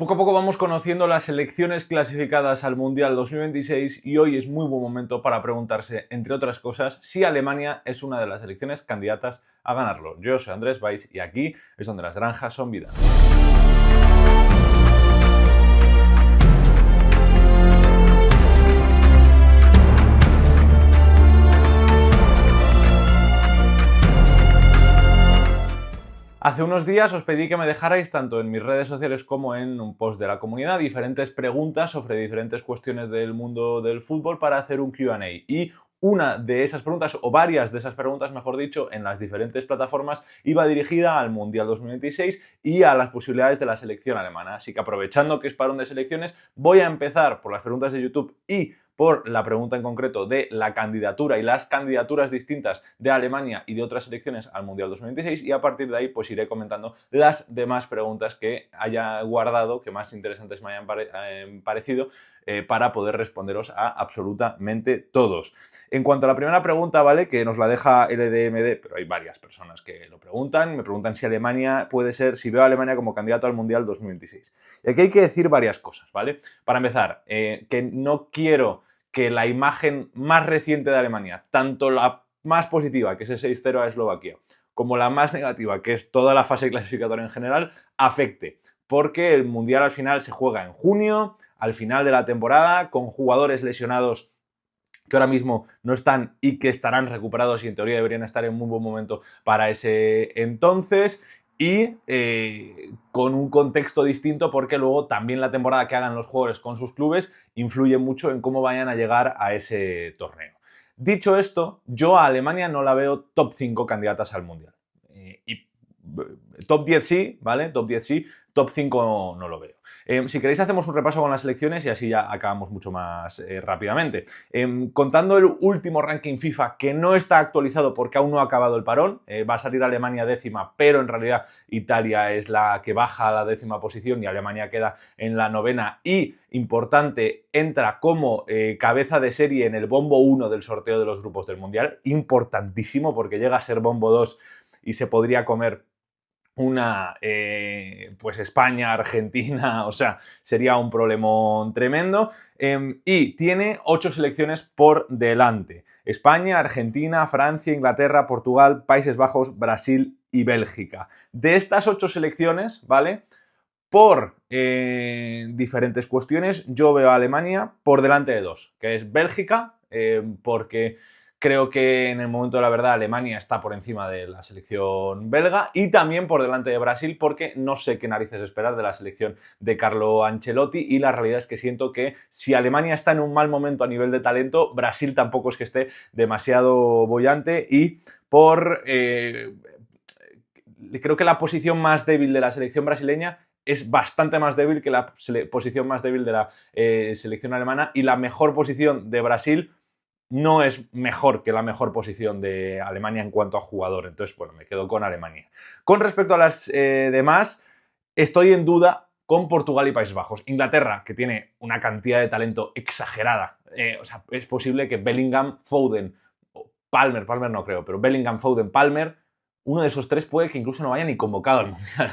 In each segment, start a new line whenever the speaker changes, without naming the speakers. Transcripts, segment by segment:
Poco a poco vamos conociendo las selecciones clasificadas al Mundial 2026 y hoy es muy buen momento para preguntarse, entre otras cosas, si Alemania es una de las selecciones candidatas a ganarlo. Yo soy Andrés Valls y aquí es donde las granjas son vida. Hace unos días os pedí que me dejarais, tanto en mis redes sociales como en un post de la comunidad, diferentes preguntas sobre diferentes cuestiones del mundo del fútbol para hacer un Q&A. Y una de esas preguntas, o varias de esas preguntas, mejor dicho, en las diferentes plataformas, iba dirigida al Mundial 2026 y a las posibilidades de la selección alemana. Así que aprovechando que es parón de selecciones, voy a empezar por las preguntas de YouTube y por la pregunta en concreto de la candidatura y las candidaturas distintas de Alemania y de otras selecciones al Mundial 2026, y a partir de ahí pues iré comentando las demás preguntas que haya guardado, que más interesantes me hayan parecido, para poder responderos a absolutamente todos. En cuanto a la primera pregunta, ¿vale?, que nos la deja LDMD, pero hay varias personas que lo preguntan, me preguntan si Alemania puede ser, si veo a Alemania como candidato al Mundial 2026. Y aquí hay que decir varias cosas, ¿vale? Para empezar, que no quiero que la imagen más reciente de Alemania, tanto la más positiva, que es ese 6-0 a Eslovaquia, como la más negativa, que es toda la fase clasificatoria en general, afecte. Porque el Mundial al final se juega en junio, al final de la temporada, con jugadores lesionados que ahora mismo no están y que estarán recuperados y en teoría deberían estar en muy buen momento para ese entonces, y con un contexto distinto, porque luego también la temporada que hagan los jugadores con sus clubes influye mucho en cómo vayan a llegar a ese torneo. Dicho esto, yo a Alemania no la veo top 5 candidatas al Mundial. Y top 10 sí, ¿vale? Top 10 sí, top 5 no lo veo. Si queréis hacemos un repaso con las selecciones y así ya acabamos mucho más rápidamente. Contando el último ranking FIFA, que no está actualizado porque aún no ha acabado el parón, va a salir Alemania 10ª, pero en realidad Italia es la que baja a la 10ª posición y Alemania queda en la 9ª, y, importante, entra como cabeza de serie en el bombo 1 del sorteo de los grupos del Mundial, importantísimo porque llega a ser bombo 2 y se podría comer una pues España, Argentina, o sea, sería un problemón tremendo. Y tiene 8 selecciones por delante: España, Argentina, Francia, Inglaterra, Portugal, Países Bajos, Brasil y Bélgica. De estas 8 selecciones, ¿vale?, por diferentes cuestiones, yo veo a Alemania por delante de 2, que es Bélgica, porque creo que en el momento de la verdad Alemania está por encima de la selección belga, y también por delante de Brasil, porque no sé qué narices esperar de la selección de Carlo Ancelotti, y la realidad es que siento que si Alemania está en un mal momento a nivel de talento, Brasil tampoco es que esté demasiado boyante, y creo que la posición más débil de la selección brasileña es bastante más débil que la posición más débil de la selección alemana, y la mejor posición de Brasil no es mejor que la mejor posición de Alemania en cuanto a jugador. Entonces, bueno, me quedo con Alemania. Con respecto a las demás, estoy en duda con Portugal y Países Bajos. Inglaterra, que tiene una cantidad de talento exagerada. O sea, es posible que Bellingham, Foden, Palmer no creo, pero Bellingham, Foden, Palmer, uno de esos tres puede que incluso no vaya ni convocado al Mundial.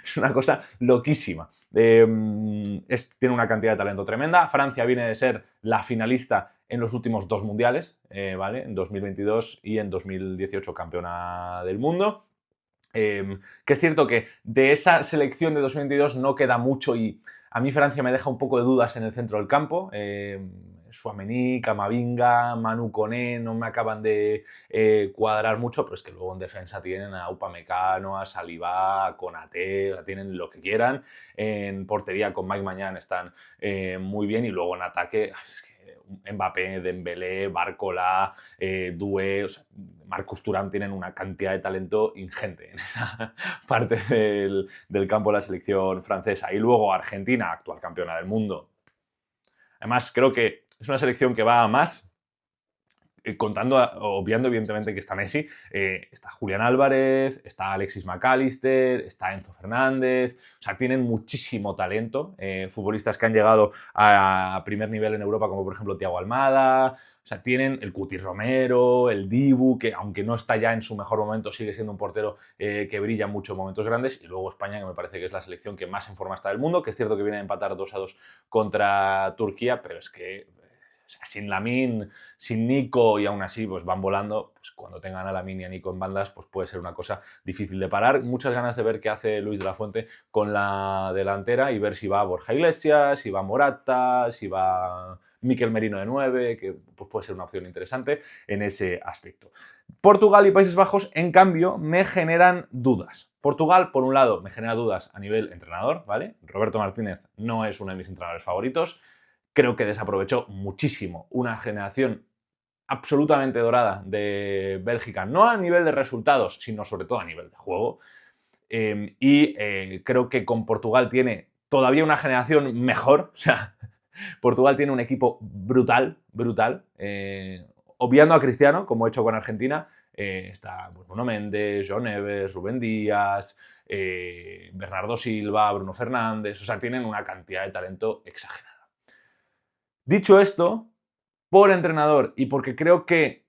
Es una cosa loquísima. Tiene una cantidad de talento tremenda. Francia viene de ser la finalista en los últimos 2 mundiales, ¿vale?, en 2022 y en 2018 campeona del mundo. Que es cierto que de esa selección de 2022 no queda mucho, y a mí Francia me deja un poco de dudas en el centro del campo. Tchouaméni, Camavinga, Manu Koné no me acaban de cuadrar mucho, pero es que luego en defensa tienen a Upamecano, a Saliba, a Konaté, tienen lo que quieran. En portería con Mike Maignan están muy bien, y luego en ataque es que Mbappé, Dembélé, Barcola, Doué, o sea, Marcus Thuram tienen una cantidad de talento ingente en esa parte del campo de la selección francesa. Y luego Argentina, actual campeona del mundo. Además, creo que es una selección que va a más. obviando evidentemente que está Messi, está Julián Álvarez, está Alexis McAllister, está Enzo Fernández, o sea, tienen muchísimo talento, futbolistas que han llegado a primer nivel en Europa, como por ejemplo Thiago Almada, o sea, tienen el Cuti Romero, el Dibu, que aunque no está ya en su mejor momento, sigue siendo un portero que brilla mucho en momentos grandes, y luego España, que me parece que es la selección que más en forma está del mundo, que es cierto que viene a empatar 2-2 contra Turquía, pero es que o sea, sin Lamine, sin Nico y aún así pues van volando, pues cuando tengan a Lamine y a Nico en bandas pues puede ser una cosa difícil de parar. Muchas ganas de ver qué hace Luis de la Fuente con la delantera y ver si va Borja Iglesias, si va Morata, si va Mikel Merino de 9, que pues puede ser una opción interesante en ese aspecto. Portugal y Países Bajos, en cambio, me generan dudas. Portugal, por un lado, me genera dudas a nivel entrenador, ¿vale? Roberto Martínez no es uno de mis entrenadores favoritos. Creo que desaprovechó muchísimo una generación absolutamente dorada de Bélgica, no a nivel de resultados, sino sobre todo a nivel de juego. Creo que con Portugal tiene todavía una generación mejor, o sea, Portugal tiene un equipo brutal, brutal. Obviando a Cristiano, como he hecho con Argentina, está Bruno Méndez, João Neves, Rubén Díaz, Bernardo Silva, Bruno Fernández, o sea, tienen una cantidad de talento exagerada. Dicho esto, por entrenador y porque creo que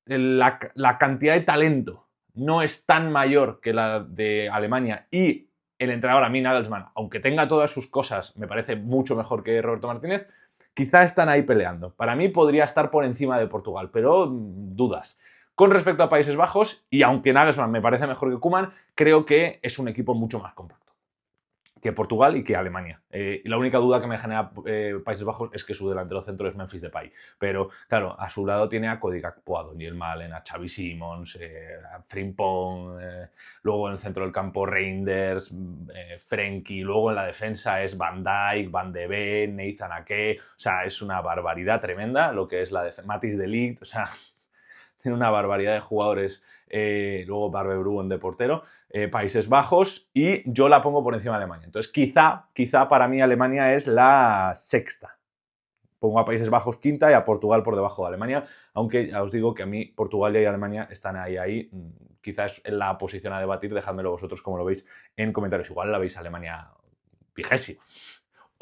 la cantidad de talento no es tan mayor que la de Alemania y el entrenador a mí Nagelsmann, aunque tenga todas sus cosas, me parece mucho mejor que Roberto Martínez, quizá están ahí peleando. Para mí podría estar por encima de Portugal, pero dudas. Con respecto a Países Bajos, y aunque Nagelsmann me parece mejor que Koeman, creo que es un equipo mucho más compacto que Portugal y que Alemania. Y la única duda que me genera Países Bajos es que su delantero centro es Memphis Depay. Pero, claro, a su lado tiene a Cody Gakpo, a Daniel Malen, a Xavi Simons, a Frimpong, luego en el centro del campo Reinders, Frenkie, luego en la defensa es Van Dijk, Van de Ven, Nathan Ake, o sea, es una barbaridad tremenda lo que es la defensa. Matthijs de Ligt, o sea, tiene una barbaridad de jugadores, luego Barbe Bruggen de portero, Países Bajos, y yo la pongo por encima de Alemania. Entonces quizá para mí Alemania es la sexta. Pongo a Países Bajos quinta y a Portugal por debajo de Alemania, aunque ya os digo que a mí Portugal y Alemania están ahí. Quizás es la posición a debatir, dejádmelo vosotros como lo veis en comentarios. Igual la veis Alemania vigésima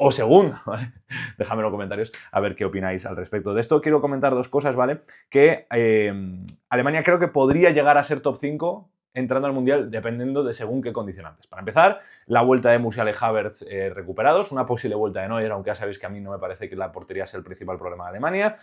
o segunda, ¿vale? Dejadme en los comentarios a ver qué opináis al respecto. De esto quiero comentar dos cosas, ¿vale? Que Alemania creo que podría llegar a ser top 5 entrando al Mundial dependiendo de según qué condicionantes. Para empezar, la vuelta de Musiala y Havertz recuperados, una posible vuelta de Neuer, aunque ya sabéis que a mí no me parece que la portería sea el principal problema de Alemania.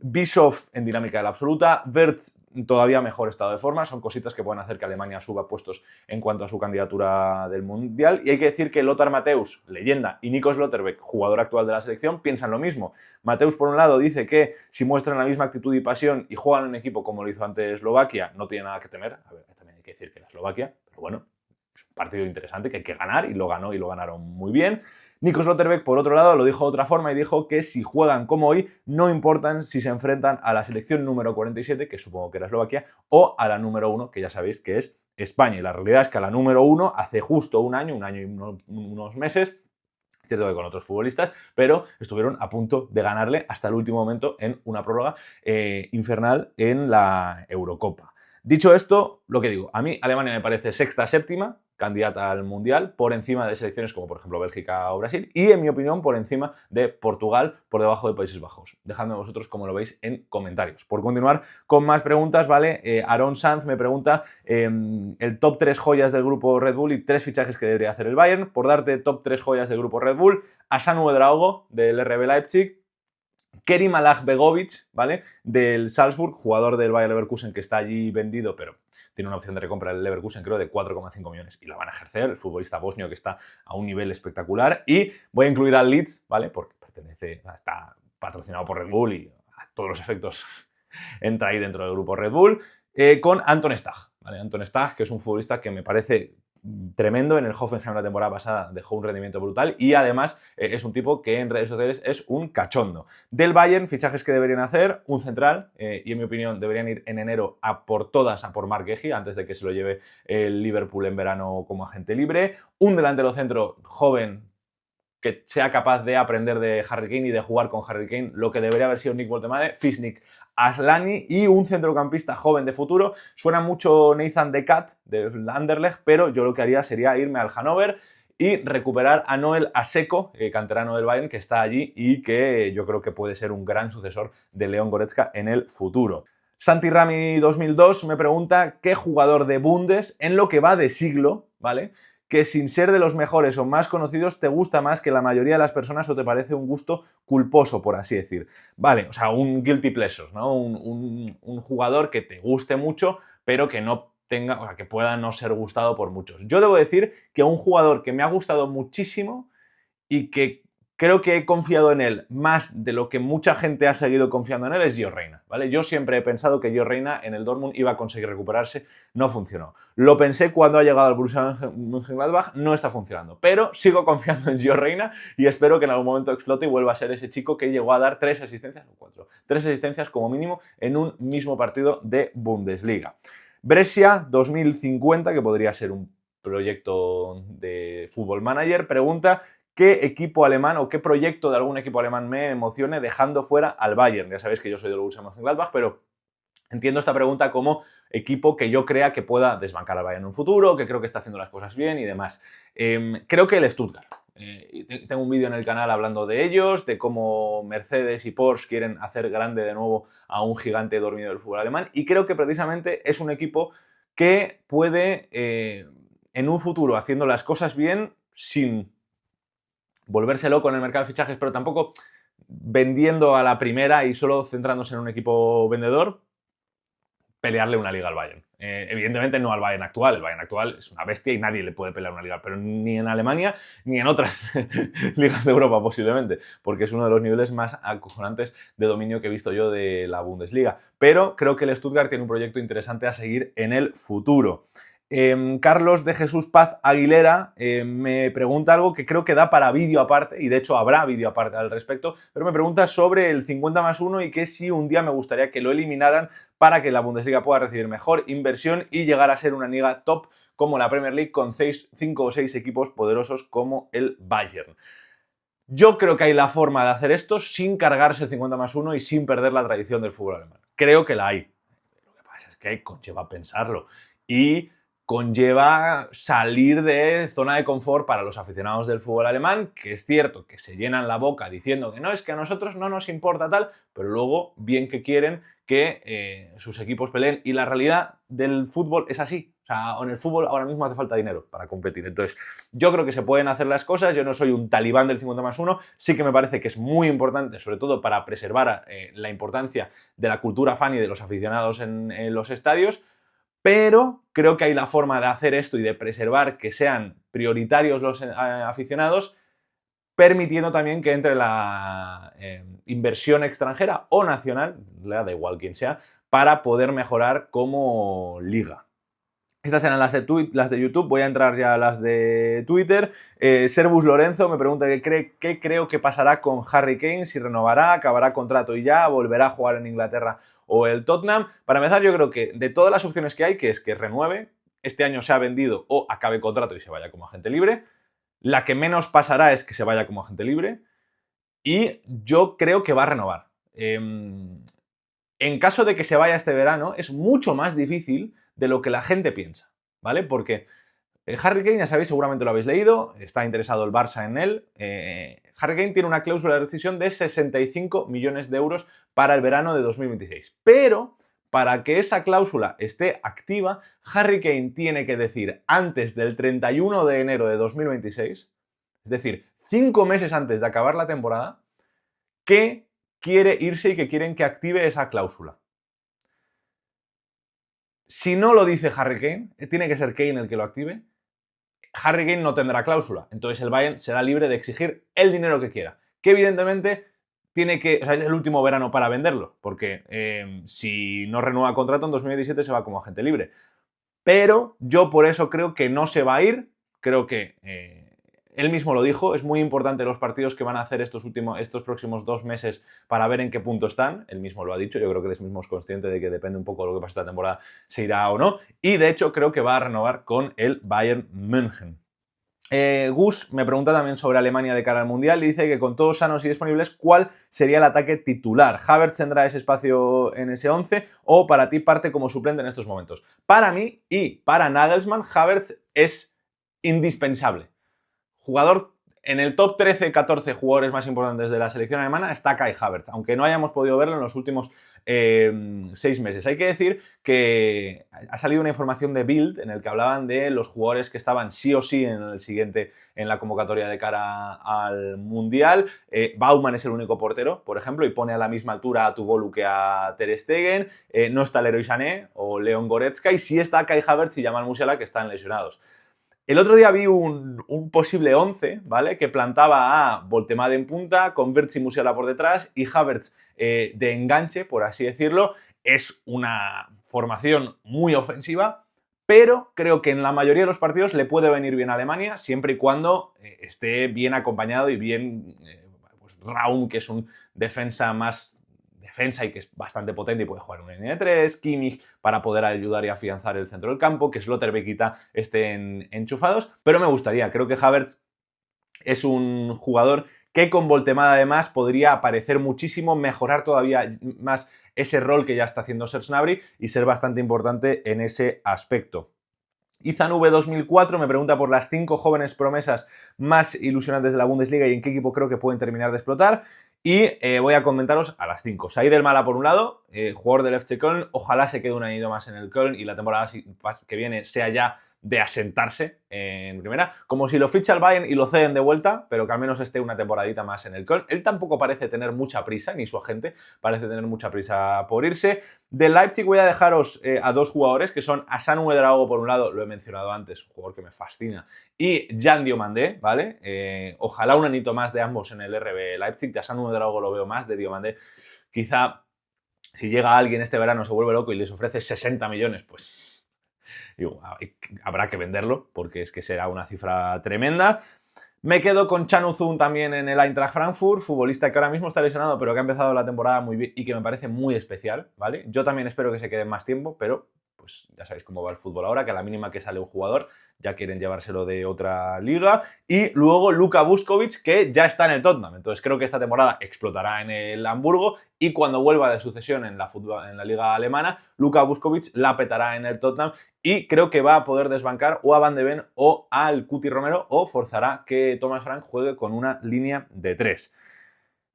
Bischoff en dinámica de la absoluta, Wirtz todavía mejor estado de forma, son cositas que pueden hacer que Alemania suba puestos en cuanto a su candidatura del Mundial. Y hay que decir que Lothar Matthäus, leyenda, y Nico Schlotterbeck, jugador actual de la selección, piensan lo mismo. Matthäus, por un lado, dice que si muestran la misma actitud y pasión y juegan en equipo como lo hizo antes Eslovaquia, no tiene nada que temer. A ver, también hay que decir que era Eslovaquia, pero bueno, es un partido interesante que hay que ganar y lo ganó y lo ganaron muy bien. Nico Schlotterbeck, por otro lado, lo dijo de otra forma y dijo que si juegan como hoy, no importan si se enfrentan a la selección número 47, que supongo que era Eslovaquia, o a la número 1, que ya sabéis que es España. Y la realidad es que a la número 1, hace justo un año y unos meses, es cierto que con otros futbolistas, pero estuvieron a punto de ganarle hasta el último momento en una prórroga infernal en la Eurocopa. Dicho esto, lo que digo, a mí Alemania me parece sexta, séptima, candidata al Mundial, por encima de selecciones como por ejemplo Bélgica o Brasil, y en mi opinión por encima de Portugal, por debajo de Países Bajos. Dejadme vosotros cómo lo veis en comentarios. Por continuar con más preguntas, ¿vale? Aaron Sanz me pregunta el top 3 joyas del grupo Red Bull y 3 fichajes que debería hacer el Bayern. Por darte top 3 joyas del grupo Red Bull, Asanu Ouedraogo del RB Leipzig, Kerim Alakbegovic, ¿vale? Del Salzburg, jugador del Bayer Leverkusen que está allí vendido, pero tiene una opción de recompra del Leverkusen, creo, de 4,5 millones y la van a ejercer, el futbolista bosnio que está a un nivel espectacular. Y voy a incluir al Leeds, ¿vale? Porque está patrocinado por Red Bull y a todos los efectos entra ahí dentro del grupo Red Bull, con Anton Stach, ¿vale? Anton Stach, que es un futbolista que me parece tremendo. En el Hoffenheim la temporada pasada dejó un rendimiento brutal y además es un tipo que en redes sociales es un cachondo. Del Bayern, fichajes que deberían hacer, un central, y en mi opinión deberían ir en enero a por todas, a por Marc Guehi, antes de que se lo lleve el Liverpool en verano como agente libre. Un delantero centro joven, que sea capaz de aprender de Harry Kane y de jugar con Harry Kane lo que debería haber sido Nick Woltemade, Fisnik, Aslani y un centrocampista joven de futuro. Suena mucho Nathan De Cat del Anderlecht, pero yo lo que haría sería irme al Hannover y recuperar a Noel Aseko, canterano del Bayern, que está allí y que yo creo que puede ser un gran sucesor de Leon Goretzka en el futuro. Santi Rami 2002 me pregunta qué jugador de Bundes en lo que va de siglo, ¿vale?, que sin ser de los mejores o más conocidos te gusta más que la mayoría de las personas o te parece un gusto culposo, por así decir. Vale, o sea, un guilty pleasure, ¿no? Un jugador que te guste mucho, pero que no tenga, o sea, que pueda no ser gustado por muchos. Yo debo decir que un jugador que me ha gustado muchísimo y que creo que he confiado en él más de lo que mucha gente ha seguido confiando en él es Gio Reyna, ¿vale? Yo siempre he pensado que Gio Reyna en el Dortmund iba a conseguir recuperarse, no funcionó. Lo pensé cuando ha llegado al Borussia Mönchengladbach, no está funcionando, pero sigo confiando en Gio Reyna y espero que en algún momento explote y vuelva a ser ese chico que llegó a dar 3 asistencias o 4, 3 asistencias como mínimo en un mismo partido de Bundesliga. Brescia 2050, que podría ser un proyecto de Football Manager, pregunta qué equipo alemán o qué proyecto de algún equipo alemán me emocione dejando fuera al Bayern. Ya sabéis que yo soy del Borussia Mönchengladbach, pero entiendo esta pregunta como equipo que yo crea que pueda desbancar al Bayern en un futuro, que creo que está haciendo las cosas bien y demás. Creo que el Stuttgart. Tengo un vídeo en el canal hablando de ellos, de cómo Mercedes y Porsche quieren hacer grande de nuevo a un gigante dormido del fútbol alemán y creo que precisamente es un equipo que puede, en un futuro, haciendo las cosas bien, sin volverse loco en el mercado de fichajes, pero tampoco vendiendo a la primera y solo centrándose en un equipo vendedor, pelearle una liga al Bayern. Evidentemente no al Bayern actual, el Bayern actual es una bestia y nadie le puede pelear una liga, pero ni en Alemania ni en otras ligas de Europa posiblemente, porque es uno de los niveles más acojonantes de dominio que he visto yo de la Bundesliga. Pero creo que el Stuttgart tiene un proyecto interesante a seguir en el futuro. Carlos de Jesús Paz Aguilera me pregunta algo que creo que da para vídeo aparte, y de hecho habrá vídeo aparte al respecto, pero me pregunta sobre el 50+1 y que si un día me gustaría que lo eliminaran para que la Bundesliga pueda recibir mejor inversión y llegar a ser una liga top como la Premier League con 5 o 6 equipos poderosos como el Bayern. Yo creo que hay la forma de hacer esto sin cargarse el 50+1 y sin perder la tradición del fútbol alemán. Creo que la hay. Lo que pasa es que conlleva pensarlo y conlleva salir de zona de confort para los aficionados del fútbol alemán, que es cierto que se llenan la boca diciendo que no, es que a nosotros no nos importa tal, pero luego bien que quieren que sus equipos peleen y la realidad del fútbol es así. O sea, en el fútbol ahora mismo hace falta dinero para competir. Entonces, yo creo que se pueden hacer las cosas. Yo no soy un talibán del 50+1. Sí que me parece que es muy importante, sobre todo para preservar la importancia de la cultura fan y de los aficionados en los estadios. Pero creo que hay la forma de hacer esto y de preservar que sean prioritarios los aficionados, permitiendo también que entre la inversión extranjera o nacional, le da igual quién sea, para poder mejorar como liga. Estas eran las de YouTube, voy a entrar ya a las de Twitter. Servus Lorenzo me pregunta qué creo que pasará con Harry Kane, si renovará, acabará contrato y ya, volverá a jugar en Inglaterra o el Tottenham. Para empezar, yo creo que de todas las opciones que hay, que es que renueve, este año se ha vendido o acabe contrato y se vaya como agente libre, la que menos pasará es que se vaya como agente libre y yo creo que va a renovar. En caso de que se vaya este verano, es mucho más difícil de lo que la gente piensa, ¿vale? Porque Harry Kane, ya sabéis, seguramente lo habéis leído, está interesado el Barça en él. Harry Kane tiene una cláusula de rescisión de 65 millones de euros para el verano de 2026. Pero para que esa cláusula esté activa, Harry Kane tiene que decir antes del 31 de enero de 2026, es decir, 5 meses antes de acabar la temporada, que quiere irse y que quieren que active esa cláusula. Si no lo dice Harry Kane, tiene que ser Kane el que lo active, Harry Kane no tendrá cláusula. Entonces el Bayern será libre de exigir el dinero que quiera. Que evidentemente es el último verano para venderlo, porque si no renueva contrato en 2017 se va como agente libre. Pero yo por eso creo que no se va a ir. Creo que él mismo lo dijo, es muy importante los partidos que van a hacer estos próximos 2 meses para ver en qué punto están. Él mismo lo ha dicho, yo creo que él mismo es consciente de que depende un poco de lo que pase esta temporada, se irá o no. Y de hecho creo que va a renovar con el Bayern München. Gus me pregunta también sobre Alemania de cara al Mundial y dice que con todos sanos y disponibles, ¿cuál sería el ataque titular? ¿Havertz tendrá ese espacio en ese 11 o para ti parte como suplente en estos momentos? Para mí y para Nagelsmann, Havertz es indispensable. Jugador en el top 13-14 jugadores más importantes de la selección alemana está Kai Havertz, aunque no hayamos podido verlo en los últimos 6 meses. Hay que decir que ha salido una información de Bild en el que hablaban de los jugadores que estaban sí o sí en la convocatoria de cara al Mundial. Baumann es el único portero, por ejemplo, y pone a la misma altura a Tugolu que a Ter Stegen. No está Leroy Sané o Leon Goretzka, y sí está Kai Havertz y Jamal Musiala, que están lesionados. El otro día vi un posible 11, ¿vale? Que plantaba a Voltemade en punta, con Wirtz y Musiala por detrás y Havertz de enganche, por así decirlo. Es una formación muy ofensiva, pero creo que en la mayoría de los partidos le puede venir bien a Alemania, siempre y cuando esté bien acompañado y bien pues Raum, que es un defensa y que es bastante potente y puede jugar en línea de 3, Kimmich para poder ayudar y afianzar el centro del campo, que Slotterbeck y Keita estén enchufados, pero me gustaría, creo que Havertz es un jugador que con Voltemade además podría aparecer muchísimo, mejorar todavía más ese rol que ya está haciendo Serge Gnabry y ser bastante importante en ese aspecto. Izan V2004 me pregunta por las 5 jóvenes promesas más ilusionantes de la Bundesliga y en qué equipo creo que pueden terminar de explotar. Y voy a comentaros a las 5. Said El Mala por un lado, jugador del FC Köln, ojalá se quede un añito más en el Köln y la temporada que viene sea ya de asentarse en primera, como si lo ficha el Bayern y lo ceden de vuelta, pero que al menos esté una temporadita más en el Köln. Él tampoco parece tener mucha prisa, ni su agente parece tener mucha prisa por irse. Del Leipzig voy a dejaros a 2 jugadores, que son Hassan Ouedraogo por un lado, lo he mencionado antes, un jugador que me fascina, y Jan Diomandé, ¿vale? Ojalá un anito más de ambos en el RB Leipzig. De Hassan Ouedraogo lo veo más, de Diomandé quizá si llega alguien este verano se vuelve loco y les ofrece 60 millones, pues digo, habrá que venderlo porque es que será una cifra tremenda. Me quedo con Can Uzun también en el Eintracht Frankfurt, futbolista que ahora mismo está lesionado, pero que ha empezado la temporada muy bien y que me parece muy especial, ¿vale? Yo también espero que se quede más tiempo, pero pues ya sabéis cómo va el fútbol ahora, que a la mínima que sale un jugador ya quieren llevárselo de otra liga. Y luego Luka Vuskovic, que ya está en el Tottenham. Entonces creo que esta temporada explotará en el Hamburgo y cuando vuelva de sucesión en la liga alemana, Luka Vuskovic la petará en el Tottenham y creo que va a poder desbancar o a Van de Ven o al Cuti Romero o forzará que Thomas Frank juegue con una línea de 3.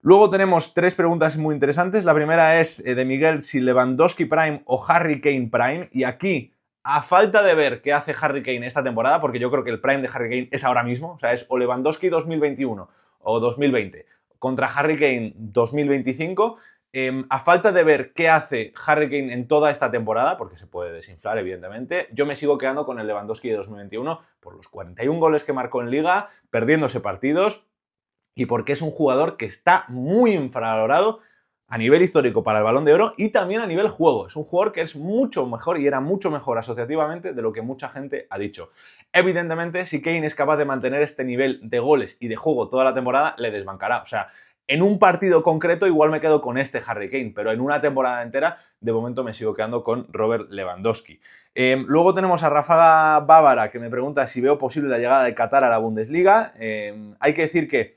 Luego tenemos 3 preguntas muy interesantes. La primera es de Miguel, si Lewandowski Prime o Harry Kane Prime. Y aquí, a falta de ver qué hace Harry Kane esta temporada, porque yo creo que el Prime de Harry Kane es ahora mismo, o sea, es o Lewandowski 2021 o 2020 contra Harry Kane 2025. A falta de ver qué hace Harry Kane en toda esta temporada, porque se puede desinflar, evidentemente, yo me sigo quedando con el Lewandowski de 2021 por los 41 goles que marcó en Liga, perdiéndose partidos, y porque es un jugador que está muy infravalorado a nivel histórico para el Balón de Oro y también a nivel juego. Es un jugador que es mucho mejor y era mucho mejor asociativamente de lo que mucha gente ha dicho. Evidentemente, si Kane es capaz de mantener este nivel de goles y de juego toda la temporada, le desbancará. O sea, en un partido concreto igual me quedo con este Harry Kane, pero en una temporada entera, de momento me sigo quedando con Robert Lewandowski. Luego tenemos a Rafa Bávara, que me pregunta si veo posible la llegada de Qatar a la Bundesliga. Hay que decir que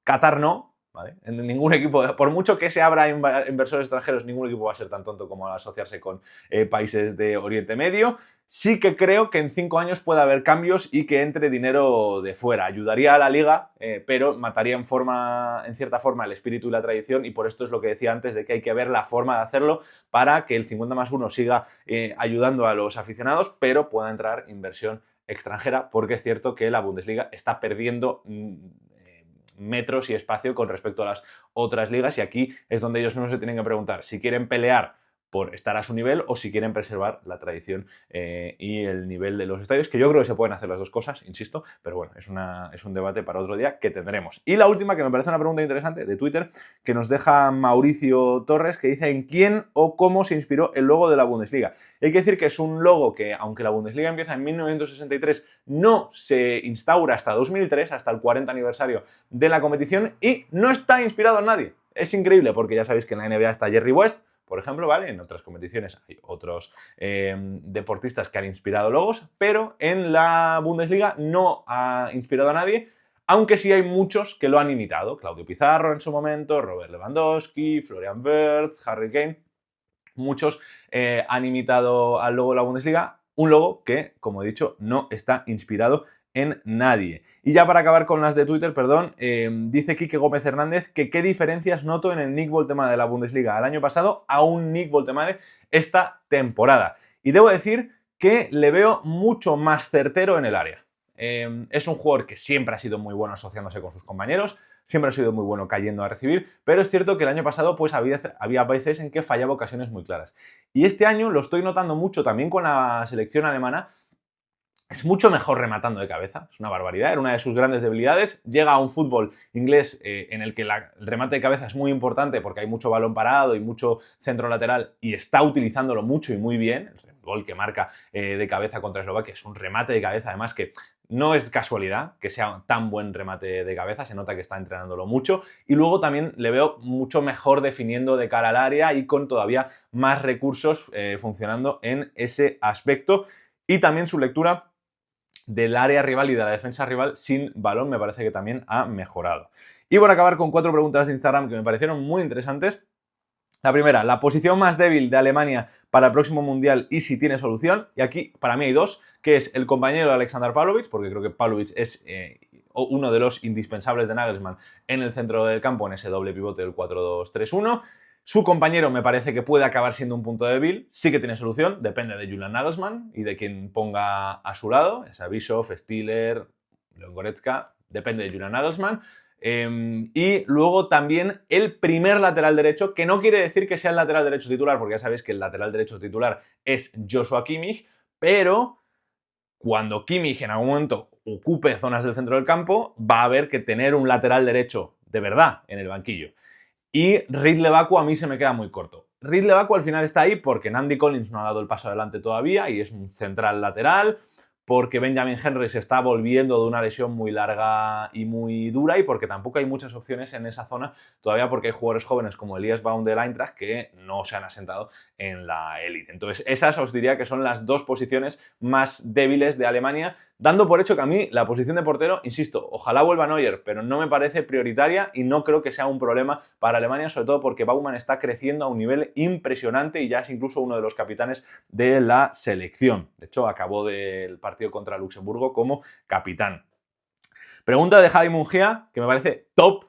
Qatar no, ¿vale? En ningún equipo, por mucho que se abra inversores extranjeros, ningún equipo va a ser tan tonto como asociarse con países de Oriente Medio. Sí que creo que en 5 años puede haber cambios y que entre dinero de fuera. Ayudaría a la liga, pero mataría en cierta forma el espíritu y la tradición, y por esto es lo que decía antes de que hay que ver la forma de hacerlo para que el 50+1 siga ayudando a los aficionados, pero pueda entrar inversión extranjera, porque es cierto que la Bundesliga está perdiendo metros y espacio con respecto a las otras ligas, y aquí es donde ellos mismos se tienen que preguntar si quieren pelear por estar a su nivel o si quieren preservar la tradición y el nivel de los estadios, que yo creo que se pueden hacer las dos cosas, insisto, pero bueno, es un debate para otro día que tendremos. Y la última, que me parece una pregunta interesante, de Twitter, que nos deja Mauricio Torres, que dice en quién o cómo se inspiró el logo de la Bundesliga. Hay que decir que es un logo que, aunque la Bundesliga empieza en 1963, no se instaura hasta 2003, hasta el 40 aniversario de la competición, y no está inspirado en nadie. Es increíble porque ya sabéis que en la NBA está Jerry West, por ejemplo, ¿vale? En otras competiciones hay otros deportistas que han inspirado logos, pero en la Bundesliga no ha inspirado a nadie, aunque sí hay muchos que lo han imitado. Claudio Pizarro en su momento, Robert Lewandowski, Florian Wirtz, Harry Kane. Muchos han imitado al logo de la Bundesliga, un logo que, como he dicho, no está inspirado en nadie. Y ya para acabar con las de Twitter, perdón, dice Quique Gómez Hernández que qué diferencias noto en el Nick Woltemade de la Bundesliga el año pasado a un Nick Woltemade esta temporada. Y debo decir que le veo mucho más certero en el área. Es un jugador que siempre ha sido muy bueno asociándose con sus compañeros, siempre ha sido muy bueno cayendo a recibir, pero es cierto que el año pasado pues había veces en que fallaba ocasiones muy claras. Y este año lo estoy notando mucho también con la selección alemana. Es mucho mejor rematando de cabeza, es una barbaridad, era una de sus grandes debilidades. Llega a un fútbol inglés en el que el remate de cabeza es muy importante porque hay mucho balón parado y mucho centro lateral y está utilizándolo mucho y muy bien. El gol que marca de cabeza contra Eslovaquia es un remate de cabeza, además que no es casualidad que sea tan buen remate de cabeza, se nota que está entrenándolo mucho. Y luego también le veo mucho mejor definiendo de cara al área y con todavía más recursos funcionando en ese aspecto. Y también su lectura del área rival y de la defensa rival sin balón me parece que también ha mejorado. Y por acabar con 4 preguntas de Instagram que me parecieron muy interesantes. La primera, la posición más débil de Alemania para el próximo Mundial y si tiene solución. Y aquí para mí hay dos, que es el compañero de Alexander Pavlovic, porque creo que Pavlovic es uno de los indispensables de Nagelsmann en el centro del campo, en ese doble pivote del 4-2-3-1. Su compañero me parece que puede acabar siendo un punto débil, sí que tiene solución, depende de Julian Nagelsmann y de quien ponga a su lado, esa Bischoff, Stiller, Leon Goretzka, depende de Julian Nagelsmann. Y luego también el primer lateral derecho, que no quiere decir que sea el lateral derecho titular, porque ya sabéis que el lateral derecho titular es Joshua Kimmich, pero cuando Kimmich en algún momento ocupe zonas del centro del campo, va a haber que tener un lateral derecho de verdad en el banquillo. Y Ridley Baku a mí se me queda muy corto. Ridley Baku al final está ahí porque Andy Collins no ha dado el paso adelante todavía y es un central lateral, porque Benjamin Henry se está volviendo de una lesión muy larga y muy dura y porque tampoco hay muchas opciones en esa zona todavía porque hay jugadores jóvenes como Elias Baum del Eintracht que no se han asentado en la élite. Entonces esas os diría que son las dos posiciones más débiles de Alemania, dando por hecho que a mí la posición de portero, insisto, ojalá vuelva Neuer, pero no me parece prioritaria y no creo que sea un problema para Alemania, sobre todo porque Baumann está creciendo a un nivel impresionante y ya es incluso uno de los capitanes de la selección. De hecho, acabó del partido contra Luxemburgo como capitán. Pregunta de Javi Mungía, que me parece top.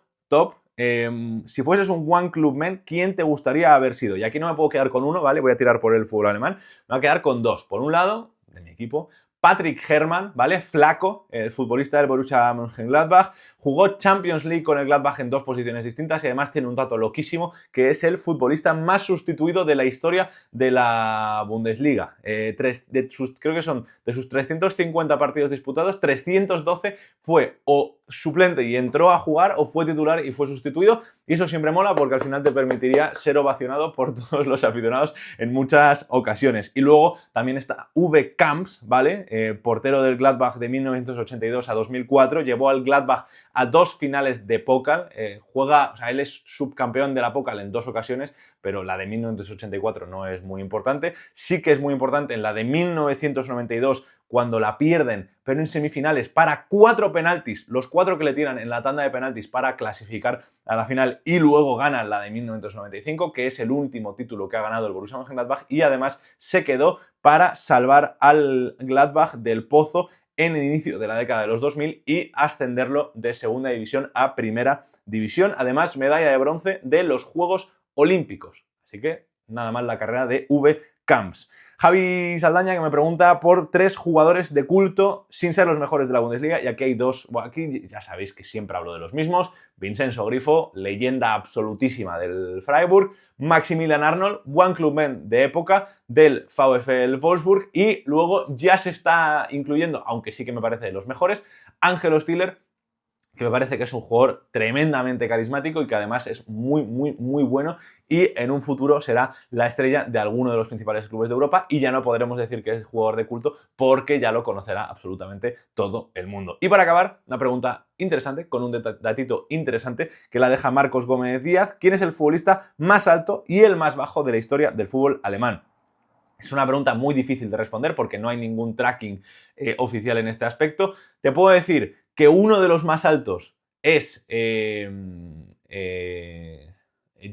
Si fueses un One Club Man, ¿quién te gustaría haber sido? Y aquí no me puedo quedar con uno, ¿vale? Voy a tirar por el fútbol alemán. Me voy a quedar con dos. Por un lado, de mi equipo, Patrick Herrmann, ¿vale? Flaco, el futbolista del Borussia Mönchengladbach, jugó Champions League con el Gladbach en dos posiciones distintas y además tiene un dato loquísimo, que es el futbolista más sustituido de la historia de la Bundesliga. Creo que son de sus 350 partidos disputados, 312 fue o suplente y entró a jugar o fue titular y fue sustituido, y eso siempre mola porque al final te permitiría ser ovacionado por todos los aficionados en muchas ocasiones. Y luego también está Uwe Kamps, ¿vale? Portero del Gladbach de 1982 a 2004, llevó al Gladbach a 2 finales de Pokal, él es subcampeón de la Pokal en 2 ocasiones, pero la de 1984 no es muy importante. Sí que es muy importante en la de 1992, cuando la pierden, pero en semifinales, para 4 penaltis, los 4 que le tiran en la tanda de penaltis para clasificar a la final, y luego ganan la de 1995, que es el último título que ha ganado el Borussia Mönchengladbach, y además se quedó para salvar al Gladbach del pozo en el inicio de la década de los 2000 y ascenderlo de segunda división a primera división. Además, medalla de bronce de los Juegos Olímpicos. Así que nada más la carrera de Uwe Kamps. Javi Saldaña, que me pregunta por 3 jugadores de culto sin ser los mejores de la Bundesliga, y aquí hay 2, bueno, aquí ya sabéis que siempre hablo de los mismos: Vincenzo Grifo, leyenda absolutísima del Freiburg; Maximilian Arnold, One Club Man de época del VfL Wolfsburg; y luego ya se está incluyendo, aunque sí que me parece de los mejores, Ángelo Stiller, que me parece que es un jugador tremendamente carismático y que además es muy bueno, y en un futuro será la estrella de alguno de los principales clubes de Europa, y ya no podremos decir que es jugador de culto porque ya lo conocerá absolutamente todo el mundo. Y para acabar, una pregunta interesante, con un datito interesante que la deja Marcos Gómez Díaz. ¿Quién es el futbolista más alto y el más bajo de la historia del fútbol alemán? Es una pregunta muy difícil de responder porque no hay ningún tracking oficial en este aspecto. Te puedo decir que uno de los más altos es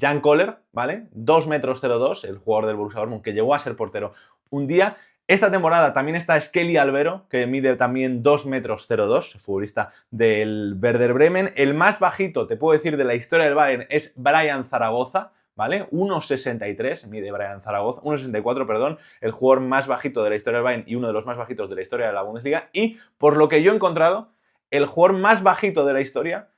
Jan Koller, ¿vale? 2,02 metros, el jugador del Borussia Dortmund, que llegó a ser portero un día. Esta temporada también está Skelly Albero, que mide también 2,02 metros, futbolista del Werder Bremen. El más bajito, te puedo decir, de la historia del Bayern es Brian Zaragoza, ¿vale? 1,63 mide Brian Zaragoza, 1,64, perdón, el jugador más bajito de la historia del Bayern y uno de los más bajitos de la historia de la Bundesliga. Y, por lo que yo he encontrado, el jugador más bajito de la historia,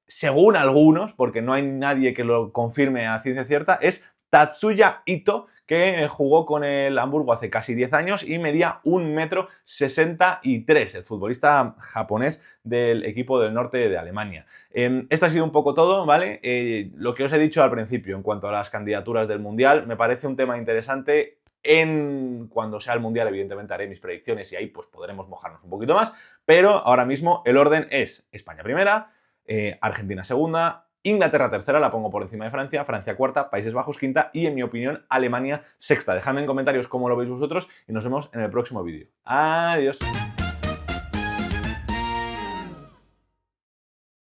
según algunos, porque no hay nadie que lo confirme a ciencia cierta, es Tatsuya Ito, que jugó con el Hamburgo hace casi 10 años y medía 1,63 m, el futbolista japonés del equipo del norte de Alemania. Esto ha sido un poco todo, ¿vale? Lo que os he dicho al principio en cuanto a las candidaturas del Mundial, me parece un tema interesante. Cuando sea el Mundial, evidentemente haré mis predicciones y ahí pues podremos mojarnos un poquito más, pero ahora mismo el orden es España primera, Argentina segunda, Inglaterra tercera, la pongo por encima de Francia, Francia cuarta, Países Bajos quinta y, en mi opinión, Alemania sexta. Dejadme en comentarios cómo lo veis vosotros y nos vemos en el próximo vídeo. Adiós.